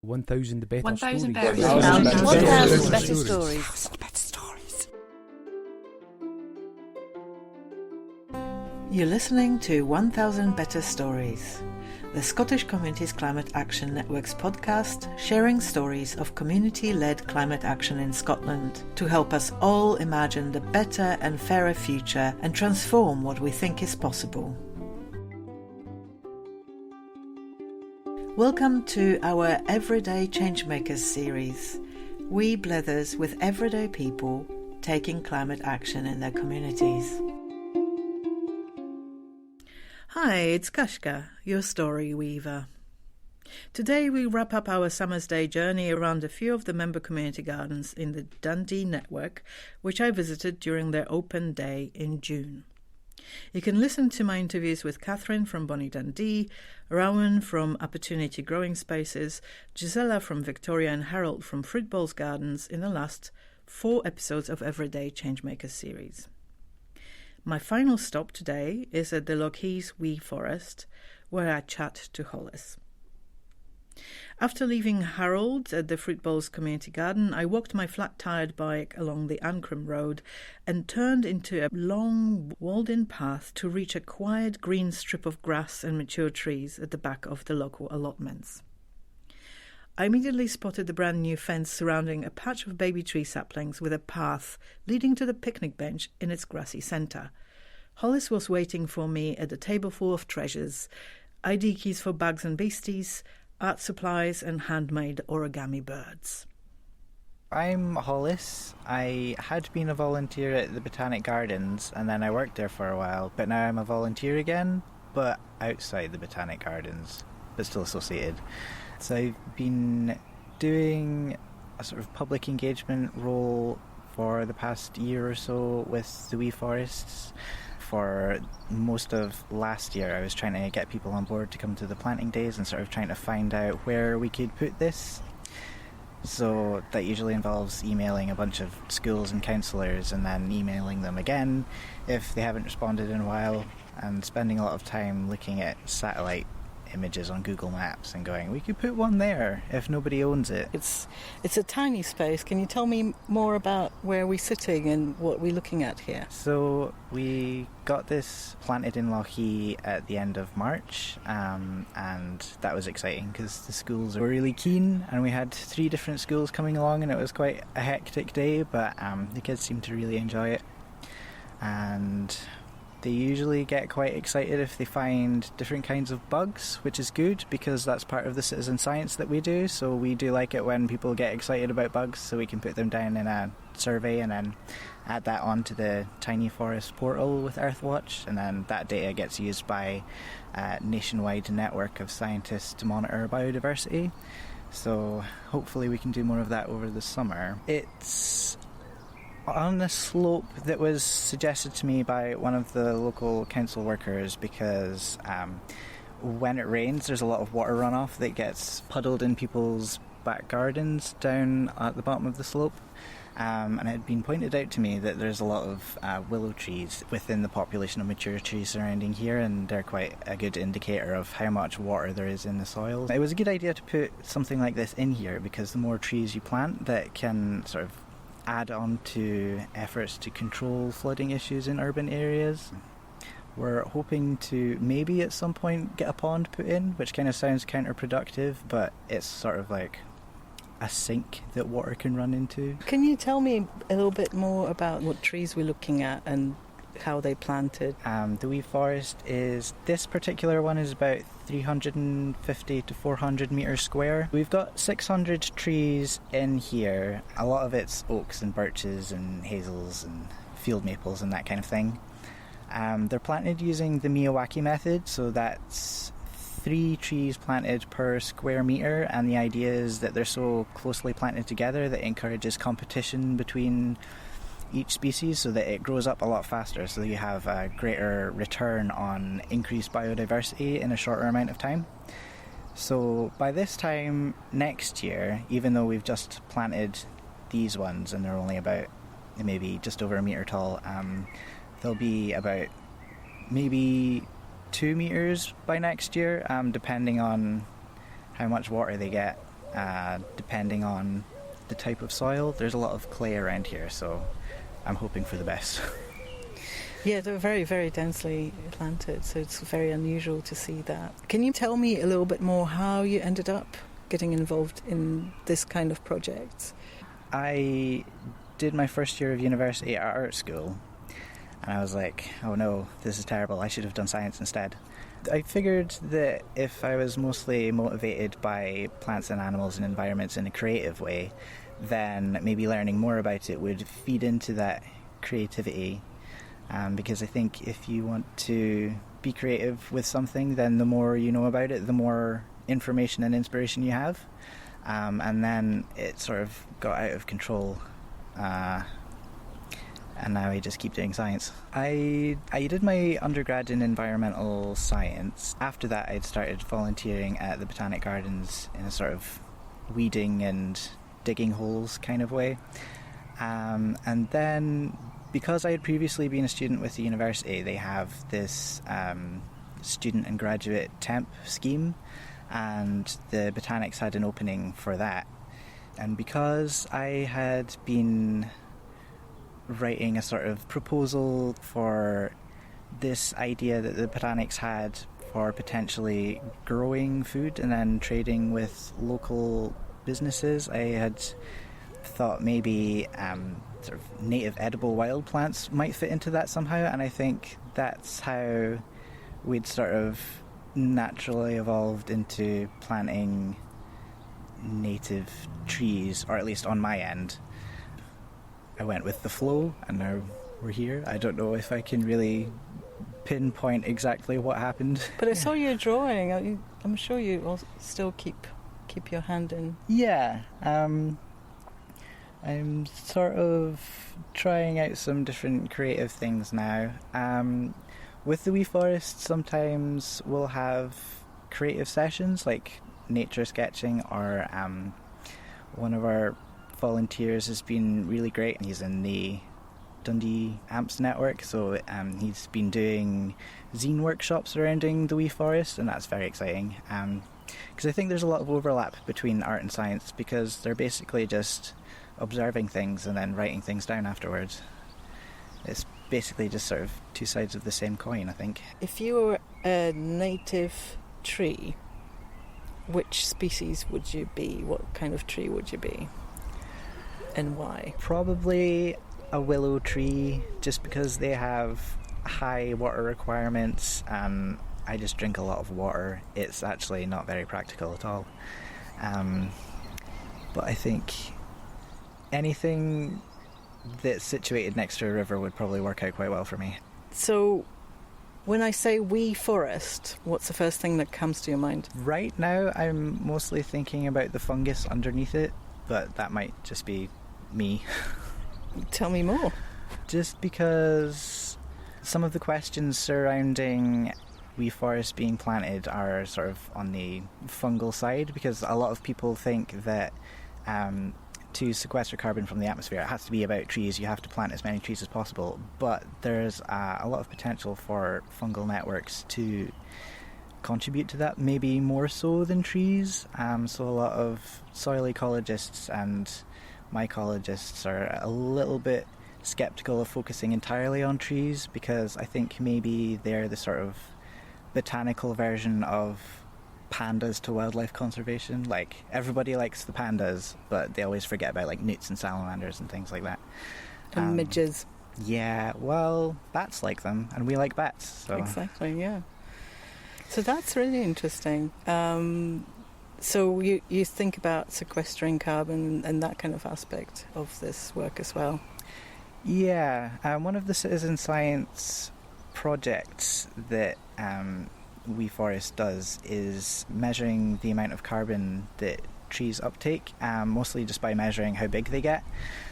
1,000 better 1,000 stories. better 1,000 better stories. 1,000 better stories. You're listening to 1,000 Better Stories, the Scottish Communities Climate Action Network's podcast sharing stories of community-led climate action in Scotland to help us all imagine the better and fairer future and transform what we think is possible. Welcome to our Everyday Changemakers series. We blethers with everyday people taking climate action in their communities. Hi, it's Kaska, your story weaver. Today we wrap up our summer's day journey around a few of the member community gardens in the Dundee Network, which I visited during their open day in June. You can listen to my interviews with Catherine from Bonnie Dundee, Rowan from Opportunity Growing Spaces, Gisela from Victoria and Harold from Fruit Bowls Gardens in the last 4 episodes of Everyday Changemakers series. My final stop today is at the Lochhees Wee Forest, where I chat to Hollis. After leaving Harold at the Fruit Bowls Community Garden, I walked my flat-tyred bike along the Ancrum Road and turned into a long, walled-in path to reach a quiet green strip of grass and mature trees at the back of the local allotments. I immediately spotted the brand-new fence surrounding a patch of baby tree saplings with a path leading to the picnic bench in its grassy centre. Hollis was waiting for me at a table full of treasures, ID keys for bugs and beasties, art supplies and handmade origami birds. I'm Hollis. I had been a volunteer at the Botanic Gardens and then I worked there for a while, but now I'm a volunteer again, but outside the Botanic Gardens, but still associated. So I've been doing a sort of public engagement role for the past year or so with the Wee Forests. For most of last year I was trying to get people on board to come to the planting days and sort of trying to find out where we could put this. So that usually involves emailing a bunch of schools and counsellors and then emailing them again if they haven't responded in a while, and spending a lot of time looking at satellite images on Google Maps and going, we could put one there if nobody owns it. It's a tiny space. Can you tell me more about where we're sitting and what we're looking at here? So we got this planted in Lochee at the end of March, and that was exciting because the schools were really keen, and we had 3 different schools coming along and it was quite a hectic day, but the kids seemed to really enjoy it. And they usually get quite excited if they find different kinds of bugs, which is good because that's part of the citizen science that we do. So we do like it when people get excited about bugs, so we can put them down in a survey and then add that onto the Tiny Forest portal with Earthwatch, and then that data gets used by a nationwide network of scientists to monitor biodiversity. So hopefully we can do more of that over the summer. It's on a slope that was suggested to me by one of the local council workers because when it rains there's a lot of water runoff that gets puddled in people's back gardens down at the bottom of the slope, and it had been pointed out to me that there's a lot of willow trees within the population of mature trees surrounding here, and they're quite a good indicator of how much water there is in the soil. It was a good idea to put something like this in here because the more trees you plant that can sort of add on to efforts to control flooding issues in urban areas. We're hoping to maybe at some point get a pond put in, which kind of sounds counterproductive, but it's sort of like a sink that water can run into. Can you tell me a little bit more about what trees we're looking at and how they planted? The Wee Forest this particular one is about 350 to 400 metres square. We've got 600 trees in here. A lot of it's oaks and birches and hazels and field maples and that kind of thing. They're planted using the Miyawaki method, so that's 3 trees planted per square metre, and the idea is that they're so closely planted together that it encourages competition between each species so that it grows up a lot faster, so you have a greater return on increased biodiversity in a shorter amount of time. So by this time next year, even though we've just planted these ones and they're only about maybe just over a metre tall, they'll be about maybe 2 metres by next year, depending on how much water they get depending on the type of soil. There's a lot of clay around here, so I'm hoping for the best. Yeah, they're very, very densely planted, so it's very unusual to see that. Can you tell me a little bit more how you ended up getting involved in this kind of project? I did my first year of university at art school, and I was like, oh no, this is terrible, I should have done science instead. I figured that if I was mostly motivated by plants and animals and environments in a creative way, then maybe learning more about it would feed into that creativity. Because I think if you want to be creative with something, then the more you know about it, the more information and inspiration you have. And then it sort of got out of control. And now I just keep doing science. I did my undergrad in environmental science. After that, I'd started volunteering at the Botanic Gardens in a sort of weeding and digging holes kind of way. And then, because I had previously been a student with the university, they have this student and graduate temp scheme, and the Botanics had an opening for that. And because I had been writing a sort of proposal for this idea that the Botanics had for potentially growing food and then trading with local businesses, I had thought maybe sort of native edible wild plants might fit into that somehow, and I think that's how we'd sort of naturally evolved into planting native trees, or at least on my end. I went with the flow, and now we're here. I don't know if I can really pinpoint exactly what happened. But I saw your drawing. I'm sure you will still keep your hand in. Yeah, I'm sort of trying out some different creative things now. With the Wee Forest, sometimes we'll have creative sessions like nature sketching, or one of our volunteers has been really great. He's in the Dundee Amps network, so he's been doing zine workshops surrounding the Wee Forest, and that's very exciting, because I think there's a lot of overlap between art and science, because they're basically just observing things and then writing things down afterwards. It's basically just sort of two sides of the same coin, I think. If you were a native tree, which species would you be? What kind of tree would you be? And why? Probably a willow tree, just because they have high water requirements, and I just drink a lot of water. It's actually not very practical at all. But I think anything that's situated next to a river would probably work out quite well for me. So, when I say Wee Forest, what's the first thing that comes to your mind? Right now, I'm mostly thinking about the fungus underneath it, but that might just be me. Tell me more. Just because some of the questions surrounding Wee Forest being planted are sort of on the fungal side, because a lot of people think that to sequester carbon from the atmosphere, it has to be about trees. You have to plant as many trees as possible, but there's a lot of potential for fungal networks to contribute to that, maybe more so than trees. So a lot of soil ecologists and mycologists are a little bit skeptical of focusing entirely on trees, because I think maybe they're the sort of botanical version of pandas to wildlife conservation. Like, everybody likes the pandas, but they always forget about like newts and salamanders and things like that. And midges. Yeah, well, bats like them, and we like bats. So. Exactly, yeah. So that's really interesting. So you think about sequestering carbon and that kind of aspect of this work as well? Yeah, one of the citizen science projects that Wee Forest does is measuring the amount of carbon that trees uptake, mostly just by measuring how big they get,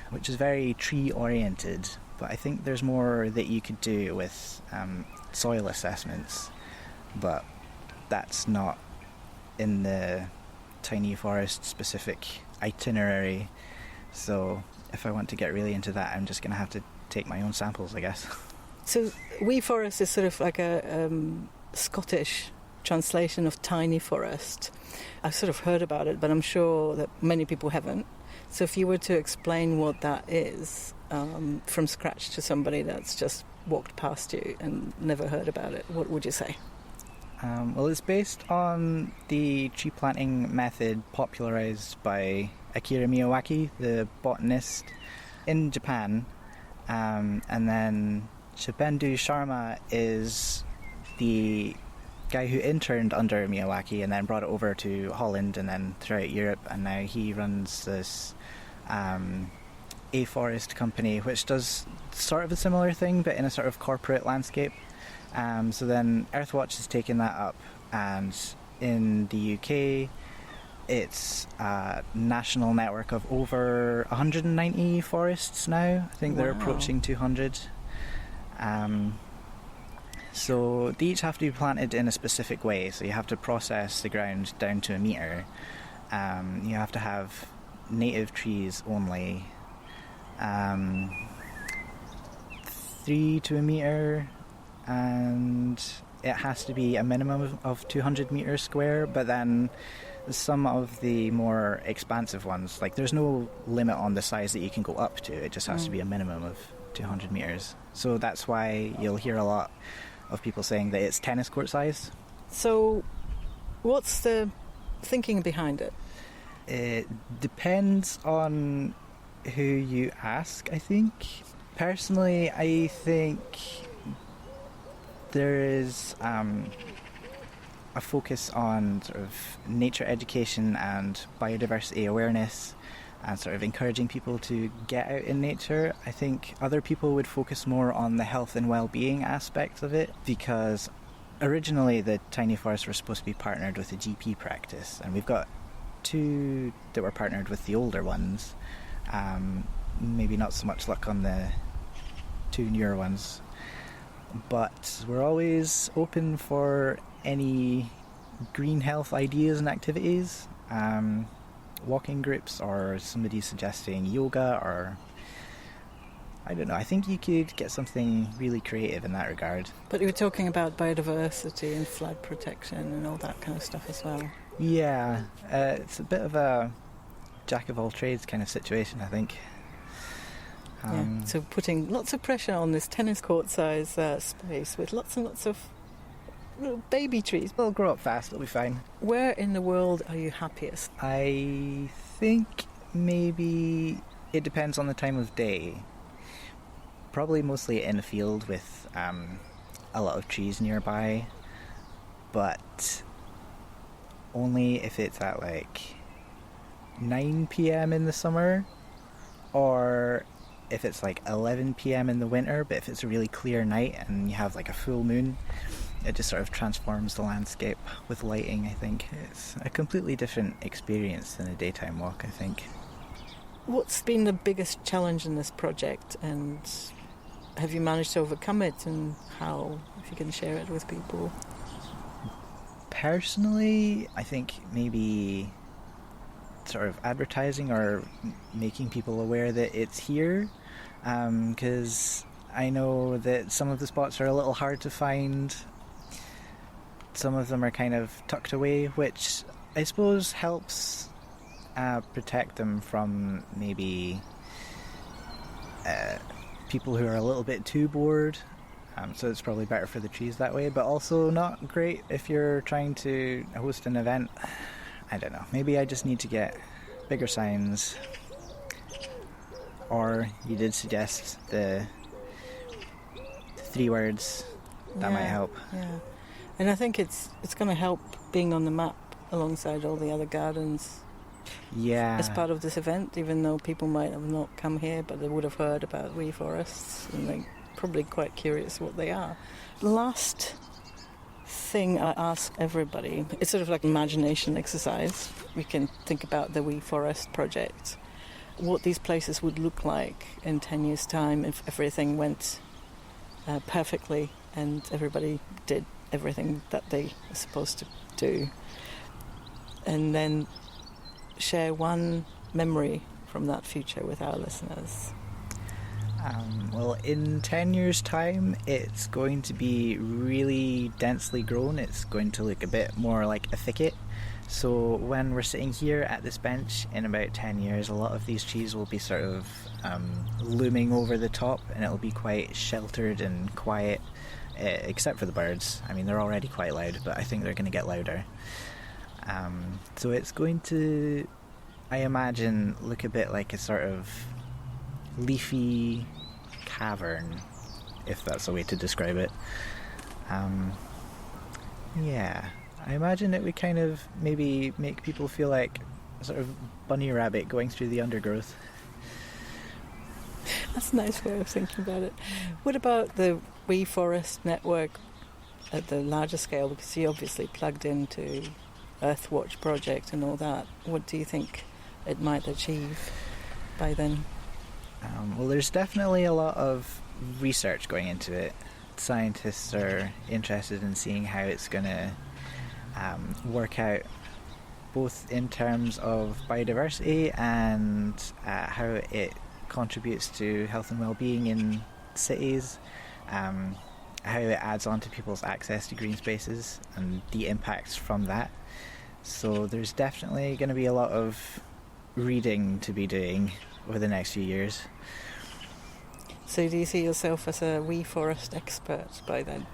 which is very tree oriented. But I think there's more that you could do with soil assessments, but that's not in the tiny forest specific itinerary. So if I want to get really into that, I'm just going to have to take my own samples, I guess. So Wee Forest is sort of like a Scottish translation of tiny forest. I've sort of heard about it, but I'm sure that many people haven't. So if you were to explain what that is from scratch to somebody that's just walked past you and never heard about it, what would you say? Well, it's based on the tree planting method popularized by Akira Miyawaki, the botanist in Japan. And then Shibendu Sharma is the guy who interned under Miyawaki and then brought it over to Holland and then throughout Europe, and now he runs this A-Forest company which does sort of a similar thing but in a sort of corporate landscape. So then Earthwatch has taken that up, and in the UK it's a national network of over 190 forests now. I think they're approaching 200. So they each have to be planted in a specific way, so you have to process the ground down to a metre. You have to have native trees only, 3 to a metre, and it has to be a minimum of 200 metres square, but then some of the more expansive ones, like there's no limit on the size that you can go up to, it just has to be a minimum of 200 metres. So that's why you'll hear a lot of people saying that it's tennis court size. So what's the thinking behind it? It depends on who you ask, I think. Personally, I think there is a focus on sort of nature education and biodiversity awareness and sort of encouraging people to get out in nature. I think other people would focus more on the health and well-being aspects of it, because originally the tiny forests were supposed to be partnered with a GP practice, and we've got 2 that were partnered with the older ones. Maybe not so much luck on the 2 newer ones, but we're always open for any green health ideas and activities, walking groups, or somebody suggesting yoga, or I don't know, I think you could get something really creative in that regard. But you were talking about biodiversity and flood protection and all that kind of stuff as well. Yeah, it's a bit of a jack of all trades kind of situation, I think. So putting lots of pressure on this tennis court size space with lots and lots of little baby trees. They'll grow up fast, they'll be fine. Where in the world are you happiest? I think maybe it depends on the time of day. Probably mostly in a field with a lot of trees nearby, but only if it's at like 9 p.m. in the summer, or if it's like 11 p.m. in the winter. But if it's a really clear night and you have like a full moon, it just sort of transforms the landscape with lighting. I think it's a completely different experience than a daytime walk, I think. What's been the biggest challenge in this project, and have you managed to overcome it, and how, if you can share it with people? Personally, I think maybe sort of advertising or making people aware that it's here, because I know that some of the spots are a little hard to find. Some of them are kind of tucked away, which I suppose helps protect them from maybe people who are a little bit too bored. So it's probably better for the trees that way, but also not great if you're trying to host an event. I don't know, maybe I just need to get bigger signs. Or you did suggest the 3 words, that might help. Yeah, and I think it's going to help being on the map alongside all the other gardens. Yeah. As part of this event, even though people might have not come here, but they would have heard about wee forests, and they're probably quite curious what they are. Last thing I ask everybody, it's sort of like an imagination exercise. We can think about the Wee Forest project, what these places would look like in 10 years' time if everything went perfectly and everybody did everything that they were supposed to do. And then share one memory from that future with our listeners. Well, in 10 years' time, it's going to be really densely grown. It's going to look a bit more like a thicket. So when we're sitting here at this bench in about 10 years, a lot of these trees will be sort of looming over the top, and it'll be quite sheltered and quiet, except for the birds. I mean, they're already quite loud, but I think they're going to get louder. So it's going to, I imagine, look a bit like a sort of leafy cavern, if that's a way to describe it. Yeah, I imagine it would kind of maybe make people feel like a sort of bunny rabbit going through the undergrowth. That's a nice way of thinking about it. What about the We Forest network at the larger scale? Because you obviously plugged into Earthwatch project and all that. What do you think it might achieve by then? Well, there's definitely a lot of research going into it. Scientists are interested in seeing how it's going to work out, both in terms of biodiversity and how it contributes to health and well-being in cities, how it adds on to people's access to green spaces and the impacts from that. So there's definitely going to be a lot of reading to be doing over the next few years. So do you see yourself as a We Forest expert by then?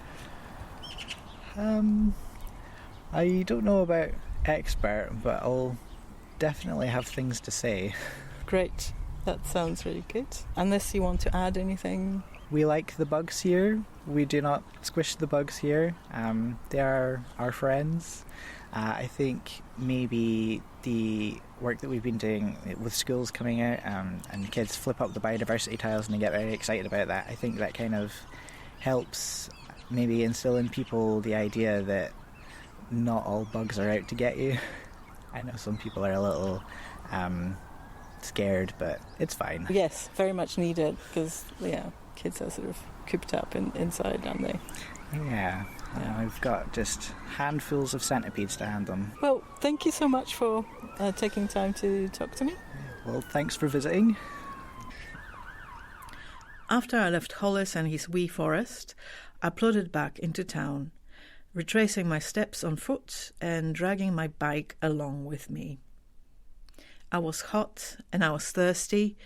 I don't know about expert, but I'll definitely have things to say. Great, that sounds really good. Unless you want to add anything? We like the bugs here. We do not squish the bugs here. They are our friends. I think maybe the work that we've been doing with schools coming out and kids flip up the biodiversity tiles and they get very excited about that, I think that kind of helps maybe instill in people the idea that not all bugs are out to get you. I know some people are a little scared, but it's fine. Yes, very much needed, because kids are sort of cooped up inside, aren't they? Yeah. I've got just handfuls of centipedes to hand them. Well, thank you so much for taking time to talk to me. Well, thanks for visiting. After I left Hollis and his wee forest, I plodded back into town, retracing my steps on foot and dragging my bike along with me. I was hot and I was thirsty,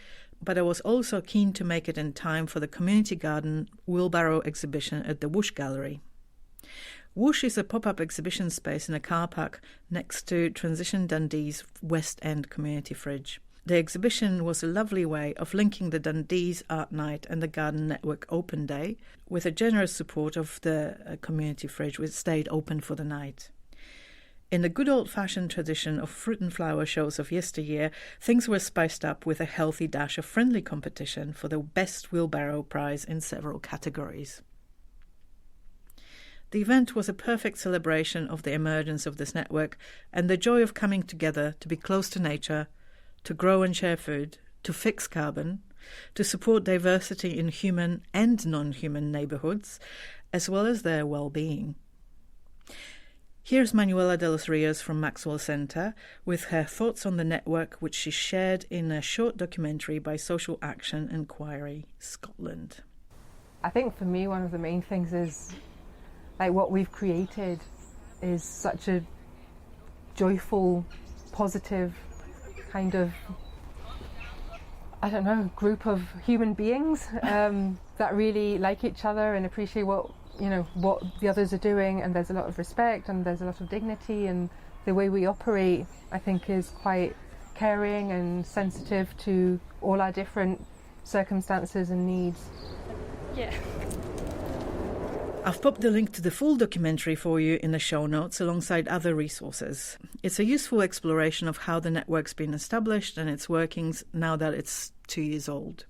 but I was also keen to make it in time for the community garden wheelbarrow exhibition at the Whoosh Gallery. Whoosh is a pop-up exhibition space in a car park next to Transition Dundee's West End community fridge. The exhibition was a lovely way of linking the Dundee's Art Night and the Garden Network Open Day with a generous support of the community fridge, which stayed open for the night. In the good old-fashioned tradition of fruit and flower shows of yesteryear, things were spiced up with a healthy dash of friendly competition for the best wheelbarrow prize in several categories. The event was a perfect celebration of the emergence of this network and the joy of coming together to be close to nature, to grow and share food, to fix carbon, to support diversity in human and non-human neighbourhoods, as well as their well-being. Here's Manuela de los Rios from Maxwell Centre with her thoughts on the network, which she shared in a short documentary by Social Action Inquiry Scotland. I think for me one of the main things is what we've created is such a joyful, positive kind of, group of human beings that really like each other and appreciate what the others are doing, and there's a lot of respect and there's a lot of dignity, and the way we operate I think is quite caring and sensitive to all our different circumstances and needs. Yeah. I've popped the link to the full documentary for you in the show notes alongside other resources. It's a useful exploration of how the network's been established and its workings now that it's 2 years old.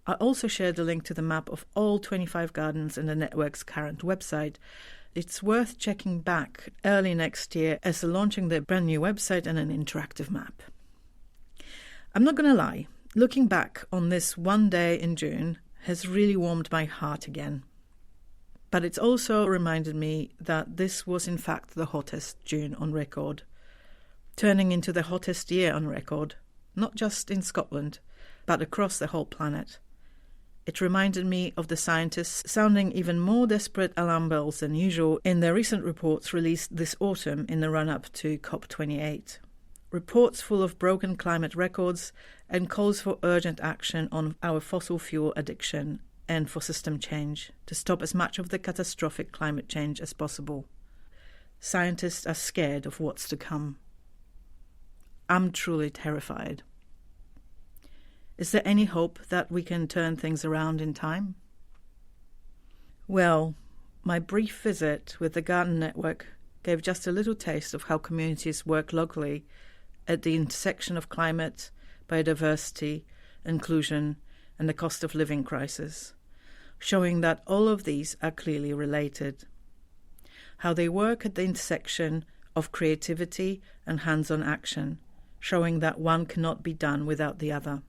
I also shared the link to the map of all 25 gardens in the network's current website. It's worth checking back early next year as they're launching their brand new website and an interactive map. I'm not going to lie, looking back on this one day in June has really warmed my heart again. But it's also reminded me that this was in fact the hottest June on record, turning into the hottest year on record, not just in Scotland, but across the whole planet. It reminded me of the scientists sounding even more desperate alarm bells than usual in their recent reports released this autumn in the run-up to COP28. Reports full of broken climate records and calls for urgent action on our fossil fuel addiction and for system change to stop as much of the catastrophic climate change as possible. Scientists are scared of what's to come. I'm truly terrified. Is there any hope that we can turn things around in time? Well, my brief visit with the Garden Network gave just a little taste of how communities work locally at the intersection of climate, biodiversity, inclusion, and the cost of living crisis, showing that all of these are clearly related. How they work at the intersection of creativity and hands-on action, showing that one cannot be done without the other.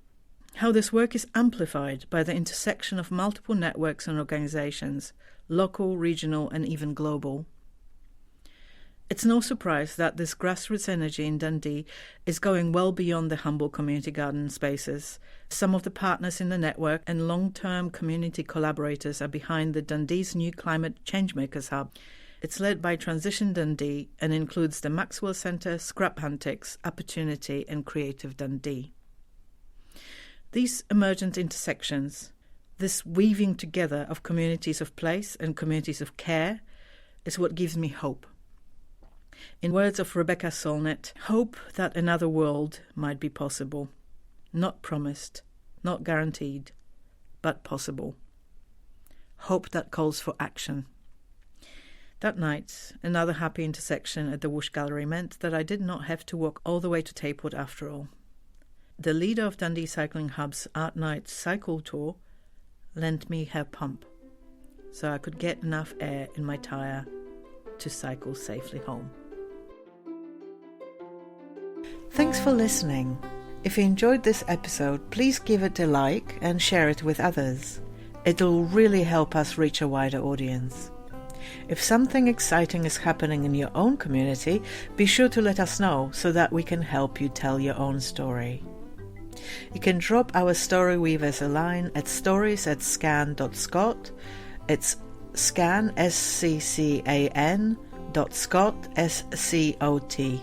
How this work is amplified by the intersection of multiple networks and organizations, local, regional, and even global. It's no surprise that this grassroots energy in Dundee is going well beyond the humble community garden spaces. Some of the partners in the network and long-term community collaborators are behind the Dundee's new Climate Changemakers Hub. It's led by Transition Dundee and includes the Maxwell Centre, Scrap Huntix, Opportunity and Creative Dundee. These emergent intersections, this weaving together of communities of place and communities of care, is what gives me hope. In words of Rebecca Solnit, hope that another world might be possible. Not promised, not guaranteed, but possible. Hope that calls for action. That night, another happy intersection at the Whoosh Gallery meant that I did not have to walk all the way to Tapwood after all. The leader of Dundee Cycling Hub's Art Night cycle tour lent me her pump, so I could get enough air in my tyre to cycle safely home. Thanks for listening. If you enjoyed this episode, please give it a like and share it with others. It'll really help us reach a wider audience. If something exciting is happening in your own community, be sure to let us know so that we can help you tell your own story. You can drop our story weavers a line at stories@scan.scot. It's scan, SCCAN, .scot, SCOT.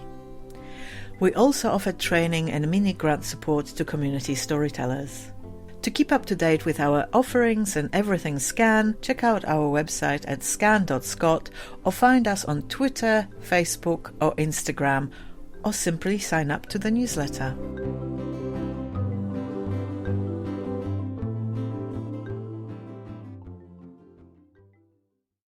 We also offer training and mini-grant support to community storytellers. To keep up to date with our offerings and everything Scan, check out our website at scan.scot or find us on Twitter, Facebook or Instagram, or simply sign up to the newsletter.